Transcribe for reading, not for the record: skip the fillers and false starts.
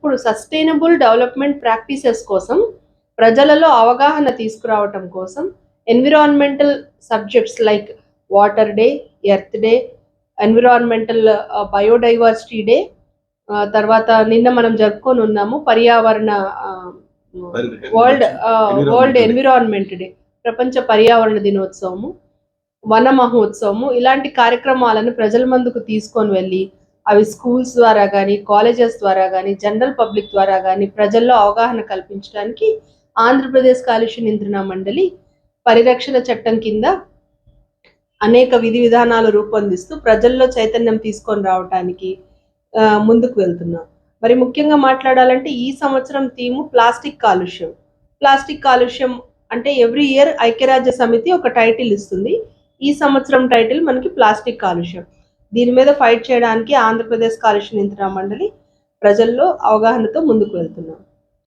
ఇప్పుడు sustainable development practices కోసం ప్రజలలో అవగాహన తీసుకురావటం కోసం environmental subjects like water day, earth day, environmental biodiversity day, తర్వాత నిన్న మనం జరుపుకొని ఉన్నాము పర్యావరణ వరల్డ్ ఎన్విరాన్మెంట్ డే, ప్రపంచ పర్యావరణ దినోత్సవము, వన మహోత్సవము. ఇలాంటి కార్యక్రమాలను ప్రజల ముందుకు తీసుకొని వెళ్ళి అవి స్కూల్స్ ద్వారా కానీ, కాలేజెస్ ద్వారా కానీ, జనరల్ పబ్లిక్ ద్వారా కానీ ప్రజల్లో అవగాహన కల్పించడానికి ఆంధ్రప్రదేశ్ కాలుష్య నియంత్రణ మండలి పరిరక్షణ చట్టం కింద అనేక విధి విధానాలు రూపొందిస్తూ ప్రజల్లో చైతన్యం తీసుకొని రావడానికి ముందుకు వెళ్తున్నాం. మరి ముఖ్యంగా మాట్లాడాలంటే ఈ సంవత్సరం థీము ప్లాస్టిక్ కాలుష్యం. ప్లాస్టిక్ కాలుష్యం అంటే ఎవ్రీ ఇయర్ ఐక్యరాజ్య సమితి ఒక టైటిల్ ఇస్తుంది. ఈ సంవత్సరం టైటిల్ మనకి ప్లాస్టిక్ కాలుష్యం. దీని మీద ఫైట్ చేయడానికి ఆంధ్రప్రదేశ్ కాలుష్య నియంత్రణ మండలి ప్రజల్లో అవగాహనతో ముందుకు వెళ్తున్నాం.